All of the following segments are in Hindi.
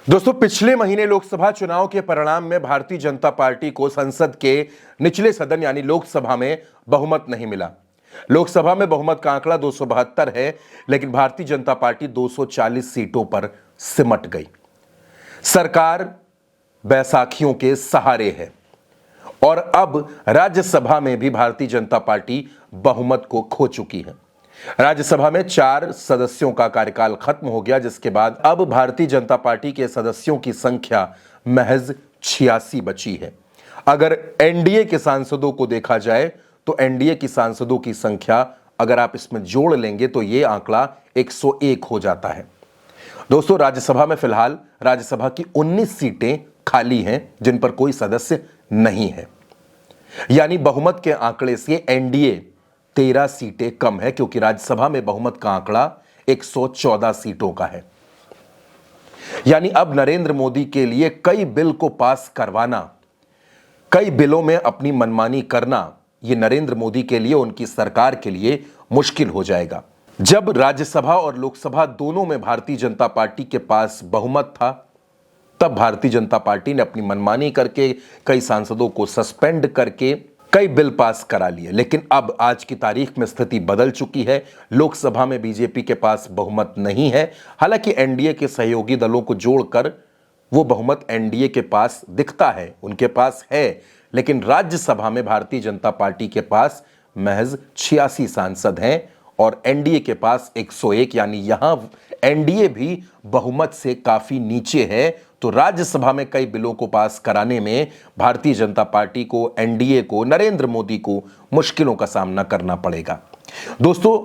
दोस्तों, पिछले महीने लोकसभा चुनाव के परिणाम में भारतीय जनता पार्टी को संसद के निचले सदन यानी लोकसभा में बहुमत नहीं मिला। लोकसभा में बहुमत का आंकड़ा 272 है, लेकिन भारतीय जनता पार्टी 240 सीटों पर सिमट गई। सरकार बैसाखियों के सहारे है और अब राज्यसभा में भी भारतीय जनता पार्टी बहुमत को खो चुकी है। राज्यसभा में 4 सदस्यों का कार्यकाल खत्म हो गया, जिसके बाद अब भारतीय जनता पार्टी के सदस्यों की संख्या महज 86 बची है। अगर एनडीए के सांसदों को देखा जाए तो एनडीए की सांसदों की संख्या अगर आप इसमें जोड़ लेंगे तो यह आंकड़ा 101 हो जाता है। दोस्तों, राज्यसभा में फिलहाल राज्यसभा की 19 सीटें खाली हैं जिन पर कोई सदस्य नहीं है, यानी बहुमत के आंकड़े से एनडीए 13 सीटें कम है, क्योंकि राज्यसभा में बहुमत का आंकड़ा 114 सीटों का है। यानी अब नरेंद्र मोदी के लिए कई बिल को पास करवाना, कई बिलों में अपनी मनमानी करना, यह नरेंद्र मोदी के लिए, उनकी सरकार के लिए मुश्किल हो जाएगा। जब राज्यसभा और लोकसभा दोनों में भारतीय जनता पार्टी के पास बहुमत था, तब भारतीय जनता पार्टी ने अपनी मनमानी करके, कई सांसदों को सस्पेंड करके कई बिल पास करा लिए। लेकिन अब आज की तारीख में स्थिति बदल चुकी है। लोकसभा में बीजेपी के पास बहुमत नहीं है। हालांकि एनडीए के सहयोगी दलों को जोड़कर वो बहुमत एनडीए के पास दिखता है, उनके पास है, लेकिन राज्यसभा में भारतीय जनता पार्टी के पास महज 86 सांसद हैं और एनडीए के पास 101, यानी यहां एनडीए भी बहुमत से काफी नीचे है। तो राज्यसभा में कई बिलों को पास कराने में भारतीय जनता पार्टी को, एनडीए को, नरेंद्र मोदी को मुश्किलों का सामना करना पड़ेगा। दोस्तों,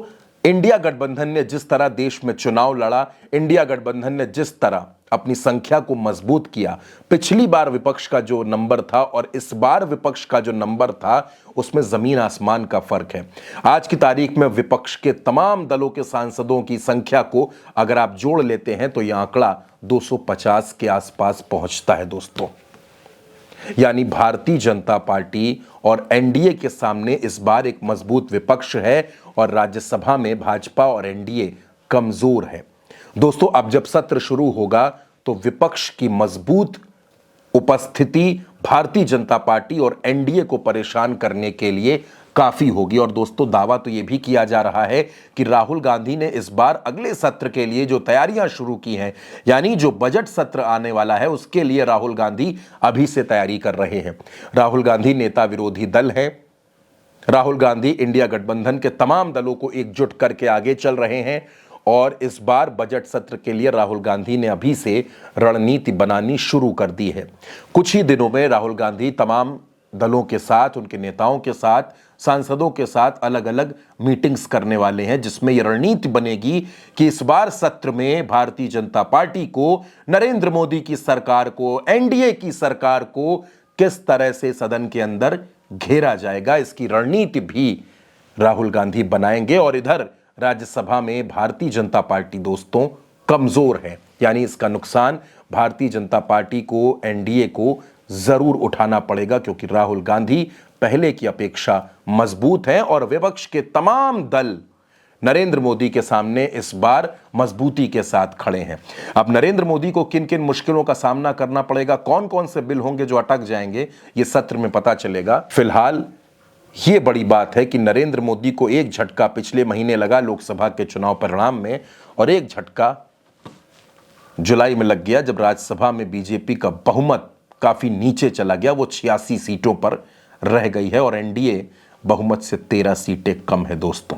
इंडिया गठबंधन ने जिस तरह देश में चुनाव लड़ा, इंडिया गठबंधन ने जिस तरह अपनी संख्या को मजबूत किया, पिछली बार विपक्ष का जो नंबर था और इस बार विपक्ष का जो नंबर था, उसमें जमीन आसमान का फर्क है। आज की तारीख में विपक्ष के तमाम दलों के सांसदों की संख्या को अगर आप जोड़ लेते हैं तो यह आंकड़ा 250 के आसपास पहुंचता है। दोस्तों, यानी भारतीय जनता पार्टी और एनडीए के सामने इस बार एक मजबूत विपक्ष है और राज्यसभा में भाजपा और एनडीए कमजोर है। दोस्तों, अब जब सत्र शुरू होगा तो विपक्ष की मजबूत उपस्थिति भारतीय जनता पार्टी और एनडीए को परेशान करने के लिए काफी होगी। और दोस्तों, दावा तो यह भी किया जा रहा है कि राहुल गांधी ने इस बार अगले सत्र के लिए जो तैयारियां शुरू की हैं, यानी जो बजट सत्र आने वाला है, उसके लिए राहुल गांधी अभी से तैयारी कर रहे हैं। राहुल गांधी नेता विरोधी दल है। राहुल गांधी इंडिया गठबंधन के तमाम दलों को एकजुट करके आगे चल रहे हैं और इस बार बजट सत्र के लिए राहुल गांधी ने अभी से रणनीति बनानी शुरू कर दी है। कुछ ही दिनों में राहुल गांधी तमाम दलों के साथ, उनके नेताओं के साथ, सांसदों के साथ अलग अलग मीटिंग्स करने वाले हैं, जिसमें यह रणनीति बनेगी कि इस बार सत्र में भारतीय जनता पार्टी को, नरेंद्र मोदी की सरकार को, एनडीए की सरकार को किस तरह से सदन के अंदर घेरा जाएगा, इसकी रणनीति भी राहुल गांधी बनाएंगे। और इधर राज्यसभा में भारतीय जनता पार्टी दोस्तों कमजोर है, यानी इसका नुकसान भारतीय जनता पार्टी को, एनडीए को जरूर उठाना पड़ेगा, क्योंकि राहुल गांधी पहले की अपेक्षा मजबूत हैं और विपक्ष के तमाम दल नरेंद्र मोदी के सामने इस बार मजबूती के साथ खड़े हैं। अब नरेंद्र मोदी को किन किन मुश्किलों का सामना करना पड़ेगा, कौन कौन से बिल होंगे जो अटक जाएंगे, ये सत्र में पता चलेगा। फिलहाल ये बड़ी बात है कि नरेंद्र मोदी को एक झटका पिछले महीने लगा लोकसभा के चुनाव परिणाम में, और एक झटका जुलाई में लग गया जब राज्यसभा में बीजेपी का बहुमत काफी नीचे चला गया। वो 86 सीटों पर रह गई है और एनडीए बहुमत से 13 सीटें कम है। दोस्तों,